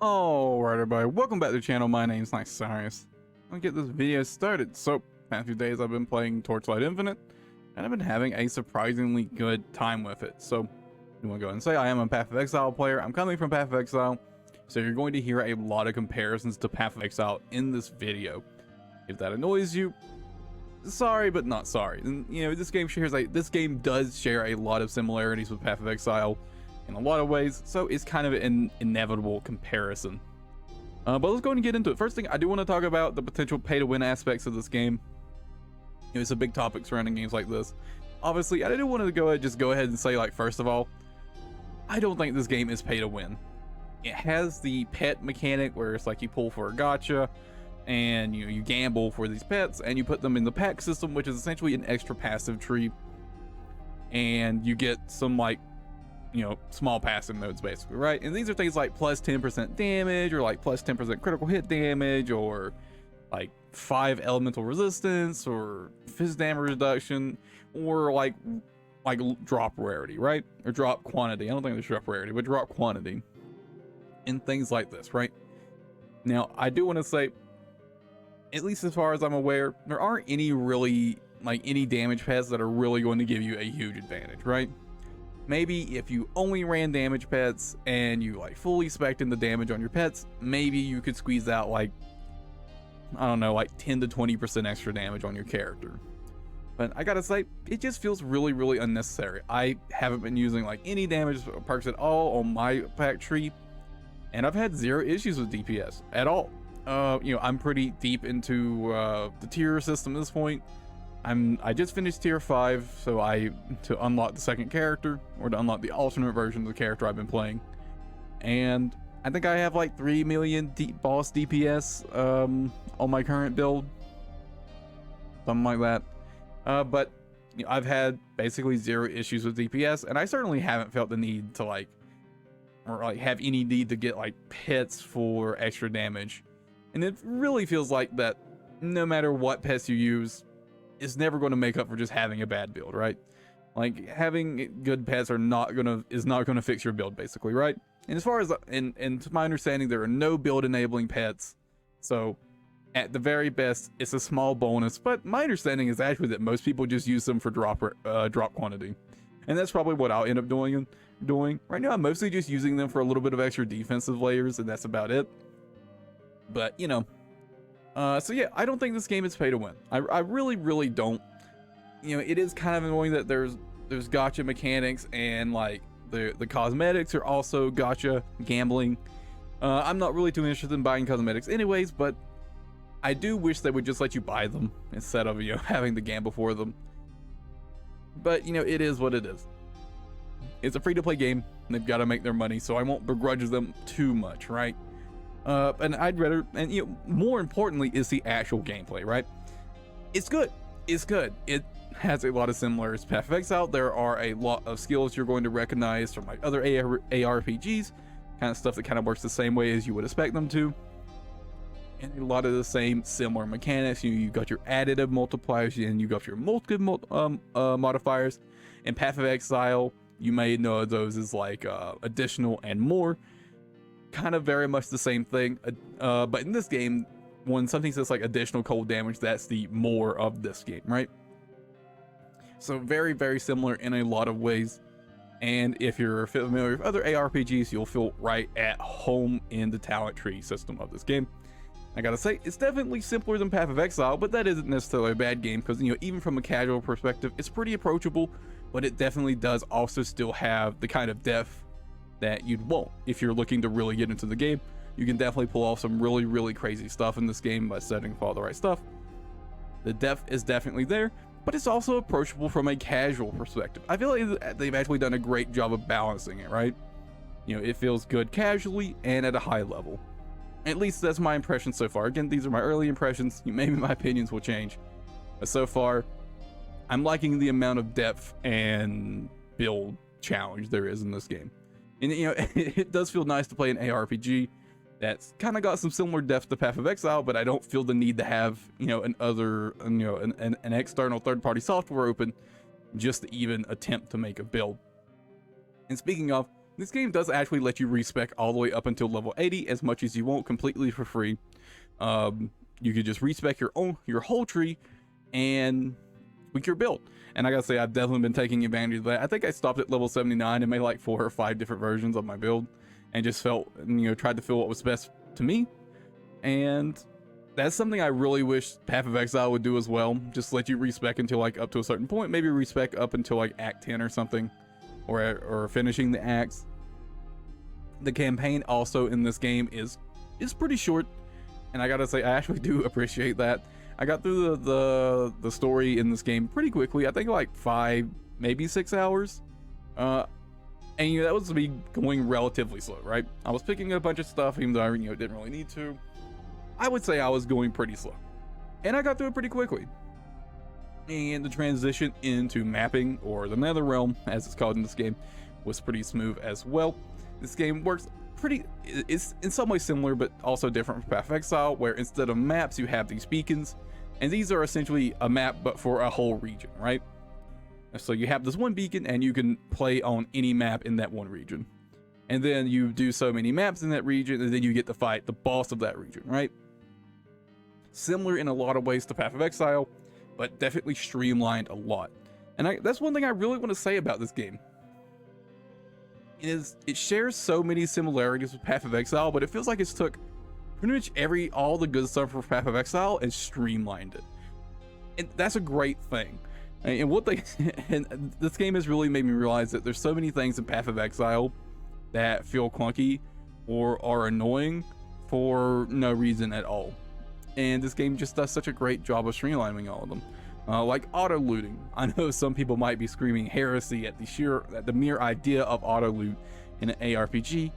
Alright everybody, welcome back to the channel. My name's Nice Cyrus. I'll get this video started. So, past few days I've been playing Torchlight Infinite, and I've been having a surprisingly good time with it. So, I want to go ahead and say I am a Path of Exile player. I'm coming from Path of Exile, so you're going to hear a lot of comparisons to Path of Exile in this video. If that annoys you, sorry but not sorry. And you know, this game does share a lot of similarities with Path of Exile in a lot of ways, so it's kind of an inevitable comparison. But let's go and get into it. First thing, I do want to talk about the potential pay-to-win aspects of this game. You know, it's a big topic surrounding games like this. Obviously, I do want to go ahead and say, like, first of all, I don't think this game is pay-to-win. It has the pet mechanic where it's like you pull for a gacha, and you gamble for these pets, and you put them in the pack system, which is essentially an extra passive tree, and you get some, like, small passive modes basically, right? And these are things like plus 10% damage, or like plus 10% critical hit damage, or like 5 elemental resistance, or fizz damage reduction, or like drop rarity, right? Or drop quantity. I don't think there's drop rarity, but drop quantity. And things like this, right? Now, I do want to say, at least as far as I'm aware, there aren't any really, any damage pets that are really going to give you a huge advantage, right? Maybe if you only ran damage pets and you fully spec'd in the damage on your pets, maybe you could squeeze out I don't know, 10 to 20% extra damage on your character. But I gotta say, it just feels really, really unnecessary. I haven't been using any damage perks at all on my pack tree, and I've had zero issues with DPS at all. I'm pretty deep into the tier system at this point. I just finished tier 5, so to unlock the second character, or to unlock the alternate version of the character I've been playing. And I think I have 3 million boss DPS on my current build. Something like that. But I've had basically zero issues with DPS, and I certainly haven't felt the need to have any need to get pets for extra damage. And it really feels like that no matter what pets you use, is never going to make up for just having a bad build, right? Having good pets is not gonna fix your build, basically, right? And as far as and to my understanding, there are no build enabling pets, so at the very best, it's a small bonus. But my understanding is actually that most people just use them for drop quantity, and that's probably what I'll end up doing. Right now, I'm mostly just using them for a little bit of extra defensive layers, and that's about it. But so yeah, I don't think this game is pay to win. I really, really don't. It is kind of annoying that there's gacha mechanics, and the cosmetics are also gacha gambling. I'm not really too interested in buying cosmetics anyways, but I do wish they would just let you buy them instead of having to gamble for them. But it is what it is. It's a free-to-play game, and they've got to make their money, so I won't begrudge them too much, right? And I'd rather, and more importantly, is the actual gameplay, right? It's good. It has a lot of similarities to Path of Exile. There are a lot of skills you're going to recognize from other ARPGs, kind of stuff that kind of works the same way as you would expect them to, and a lot of the same similar mechanics. You got your additive multipliers, and you got your multiplicative modifiers. In Path of Exile, you may know those as additional and more. Kind of very much the same thing, but in this game, when something says additional cold damage, that's the more of this game, right? So very, very similar in a lot of ways. And if you're familiar with other ARPGs, you'll feel right at home in the talent tree system of this game. I gotta say, it's definitely simpler than Path of Exile, but that isn't necessarily a bad game, because even from a casual perspective, it's pretty approachable. But it definitely does also still have the kind of depth that you'd want if you're looking to really get into the game. You can definitely pull off some really, really crazy stuff in this game by setting for all the right stuff. The depth is definitely there, but it's also approachable from a casual perspective. I feel like they've actually done a great job of balancing it, right? It feels good casually and at a high level. At least that's my impression so far. Again, these are my early impressions. Maybe my opinions will change, but so far, I'm liking the amount of depth and build challenge there is in this game. And it does feel nice to play an ARPG that's kind of got some similar depth to Path of Exile, but I don't feel the need to have an external third-party software open just to even attempt to make a build. And speaking of, This game does actually let you respec all the way up until level 80 as much as you want, completely for free. You could just respec your whole tree and tweak your build. And I gotta say, I've definitely been taking advantage of that. I think I stopped at level 79 and made like 4 or 5 different versions of my build, and just tried to feel what was best to me. And that's something I really wish Path of Exile would do as well. Just let you respec until like up to a certain point, maybe respec up until like Act 10 or something, or finishing the acts. The campaign also in this game is pretty short, and I gotta say, I actually do appreciate that. I got through the story in this game pretty quickly. I think like 5, maybe 6 hours. And that was me going relatively slow, right? I was picking up a bunch of stuff, even though I didn't really need to. I would say I was going pretty slow, and I got through it pretty quickly. And the transition into mapping, or the Nether Realm, as it's called in this game, was pretty smooth as well. This game works it's in some ways similar, but also different from Path of Exile, where instead of maps, you have these beacons, and these are essentially a map, but for a whole region, right? So you have this one beacon, and you can play on any map in that one region. And then you do so many maps in that region, and then you get to fight the boss of that region, right? Similar in a lot of ways to Path of Exile, but definitely streamlined a lot. And that's one thing I really want to say about this game. It shares so many similarities with Path of Exile, but it feels like it's took pretty much all the good stuff from Path of Exile and streamlined it. And that's a great thing. And and this game has really made me realize that there's so many things in Path of Exile that feel clunky or are annoying for no reason at all. And this game just does such a great job of streamlining all of them. Like auto looting. I know some people might be screaming heresy at the mere idea of auto loot in an ARPG,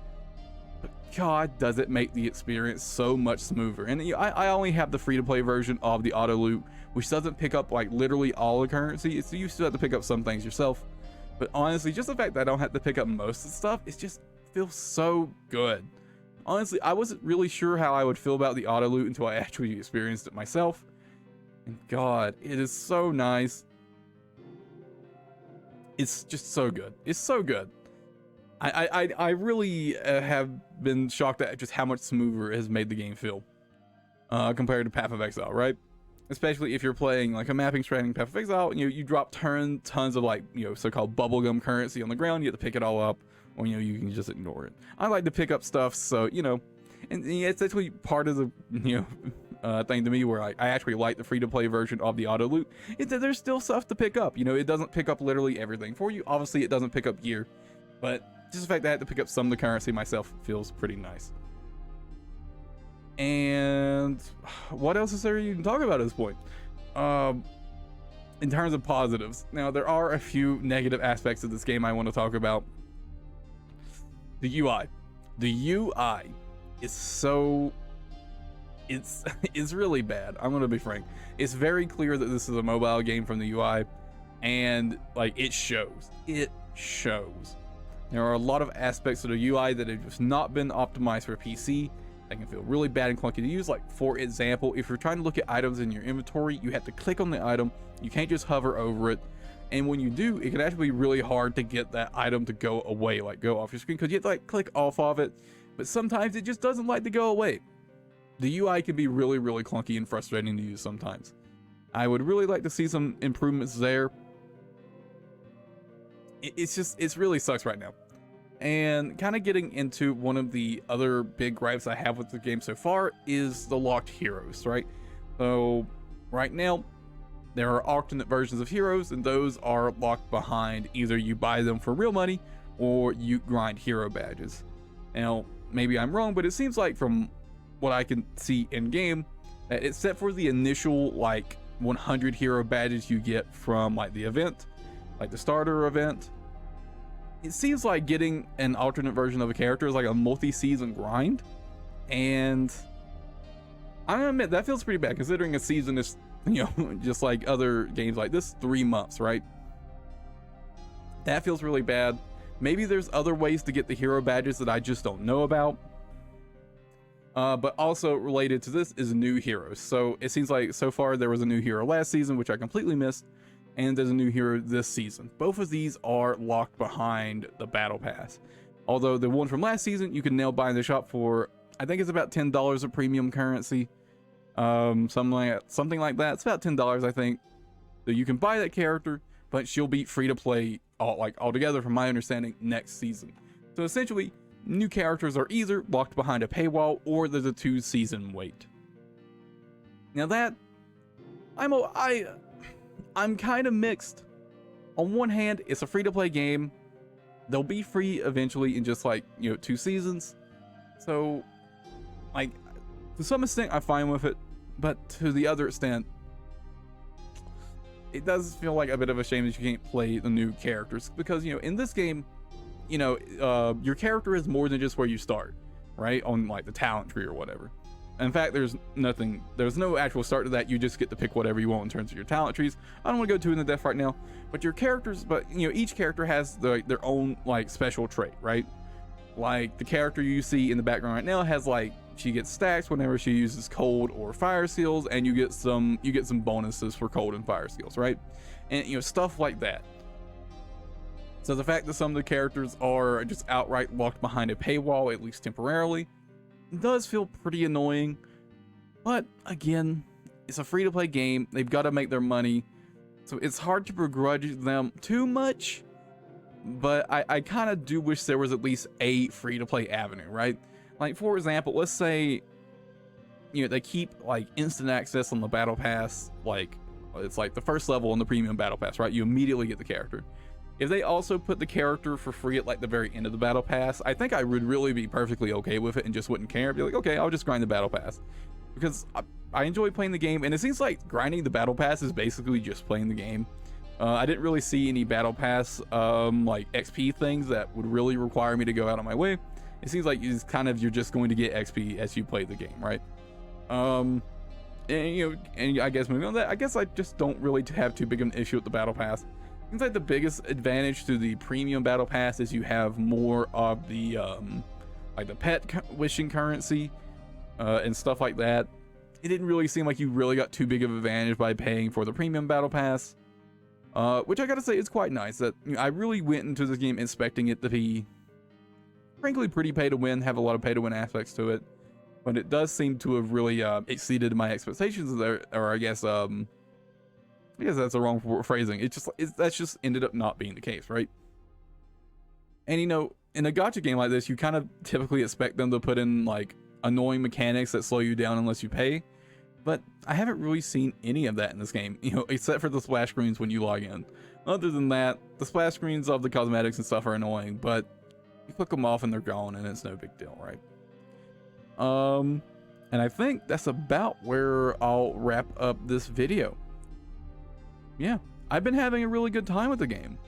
but God, does it make the experience so much smoother. And I only have the free-to-play version of the auto loot, which doesn't pick up like literally all the currency. So you still have to pick up some things yourself. But honestly, just the fact that I don't have to pick up most of the stuff, it just feels so good. Honestly, I wasn't really sure how I would feel about the auto loot until I actually experienced it myself. And God, it is so nice. It's just so good. It's so good. I really have been shocked at just how much smoother it has made the game feel compared to Path of Exile, right? Especially if you're playing like a mapping strategy in Path of Exile, you drop tons of like so-called bubblegum currency on the ground. You have to pick it all up, or you can just ignore it. I like to pick up stuff, so and it's actually part of the thing to me where I actually like the free-to-play version of the auto loot. Is that there's still stuff to pick up. It doesn't pick up literally everything for you. Obviously, it doesn't pick up gear, but just the fact that I had to pick up some of the currency myself feels pretty nice. And what else is there you can talk about at this point? In terms of positives, now there are a few negative aspects of this game I want to talk about. The UI. The UI is it's really bad. I'm gonna be frank. It's very clear that this is a mobile game from the UI, and like it shows. It shows. There are a lot of aspects of the UI that have just not been optimized for PC. They can feel really bad and clunky to use. Like, for example, if you're trying to look at items in your inventory, you have to click on the item. You can't just hover over it. And when you do, it can actually be really hard to get that item to go away, like go off your screen, because you have to like click off of it. But sometimes it just doesn't like to go away. The UI can be really, really clunky and frustrating to use sometimes. I would really like to see some improvements there. It's really sucks right now. And kind of getting into one of the other big gripes I have with the game so far is the locked heroes, right? So right now, there are alternate versions of heroes, and those are locked behind either you buy them for real money or you grind hero badges. Now, maybe I'm wrong, but it seems like from what I can see in game, that except for the initial like 100 hero badges you get from like the event, like the starter event, it seems like getting an alternate version of a character is like a multi-season grind. And I admit that feels pretty bad, considering a season is, just like other games like this, 3 months, right? That feels really bad. Maybe there's other ways to get the hero badges that I just don't know about. But also related to this is new heroes. So it seems like so far there was a new hero last season, which I completely missed, and there's a new hero this season. Both of these are locked behind the battle pass. Although the one from last season you can now buy in the shop for, I think it's about $10 of premium currency, something like that. It's about $10, I think. So you can buy that character, but she'll be free to play altogether, from my understanding, next season. So essentially, new characters are either locked behind a paywall or there's a 2-season wait. Now that I'm kind of mixed. On one hand, it's a free-to-play game. They'll be free eventually in just 2 seasons. So, to some extent, I'm fine with it. But to the other extent, it does feel like a bit of a shame that you can't play the new characters. Because, in this game, your character is more than just where you start, right? On, the talent tree or whatever. In fact, there's no actual start to that. You just get to pick whatever you want in terms of your talent trees. I don't want to go too into depth right now, but your characters, each character has their own special trait, right? Like the character you see in the background right now has she gets stacks whenever she uses cold or fire skills, and you get some bonuses for cold and fire skills, right? And stuff like that. So the fact that some of the characters are just outright locked behind a paywall, at least temporarily, does feel pretty annoying. But again, it's a free-to-play game. They've got to make their money, so it's hard to begrudge them too much. But I kind of do wish there was at least a free-to-play avenue, right? For example, let's say they keep instant access on the battle pass. It's the first level on the premium battle pass, right? You immediately get the character. If they also put the character for free at the very end of the battle pass, I think I would really be perfectly okay with it and just wouldn't care. Be like, okay, I'll just grind the battle pass, because I enjoy playing the game, and it seems like grinding the battle pass is basically just playing the game. I didn't really see any battle pass XP things that would really require me to go out of my way. It seems like you're just going to get XP as you play the game, right? And I guess moving on that, I guess I just don't really have too big of an issue with the battle pass. Seems like the biggest advantage to the premium battle pass is you have more of the the pet wishing currency and stuff like that. It didn't really seem like you really got too big of an advantage by paying for the premium battle pass, which I gotta say is quite nice. That I really went into this game expecting it to be, frankly, pretty pay to win, have a lot of pay to win aspects to it, but it does seem to have really exceeded my expectations there. Or I guess that's the wrong phrasing. That's just ended up not being the case, right? And in a gacha game like this, you kind of typically expect them to put in annoying mechanics that slow you down unless you pay. But I haven't really seen any of that in this game, except for the splash screens when you log in. Other than that, the splash screens of the cosmetics and stuff are annoying, but you click them off and they're gone, and it's no big deal, right? And I think that's about where I'll wrap up this video. Yeah, I've been having a really good time with the game.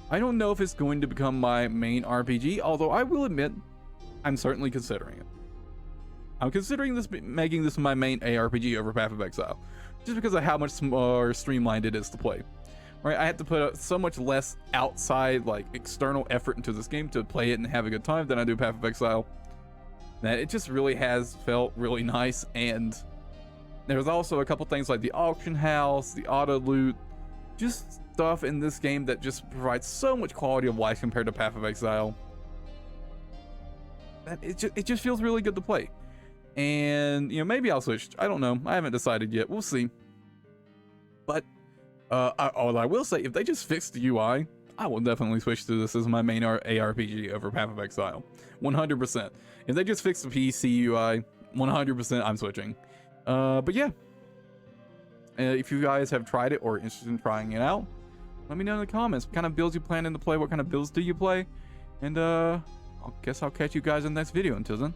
I don't know if it's going to become my main RPG, although I will admit, I'm certainly considering it. I'm considering making this my main ARPG over Path of Exile, just because of how much more streamlined it is to play. Right, I have to put so much less outside, external effort into this game to play it and have a good time than I do Path of Exile. That it just really has felt really nice. And there's also a couple things like the auction house, the auto loot, just stuff in this game that just provides so much quality of life compared to Path of Exile, that it just feels really good to play. And maybe I'll switch. I don't know. I haven't decided yet. We'll see. But all I will say, if they just fix the UI, I will definitely switch to this as my main ARPG over Path of Exile. 100%. If they just fix the PC UI, 100% I'm switching. But yeah. If you guys have tried it or are interested in trying it out, let me know in the comments. What kind of builds you plan to play? What kind of builds do you play? And I guess I'll catch you guys in the next video. Until then,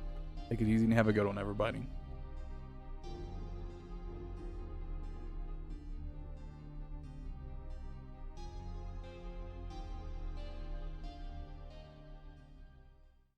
take it easy and have a good one, everybody.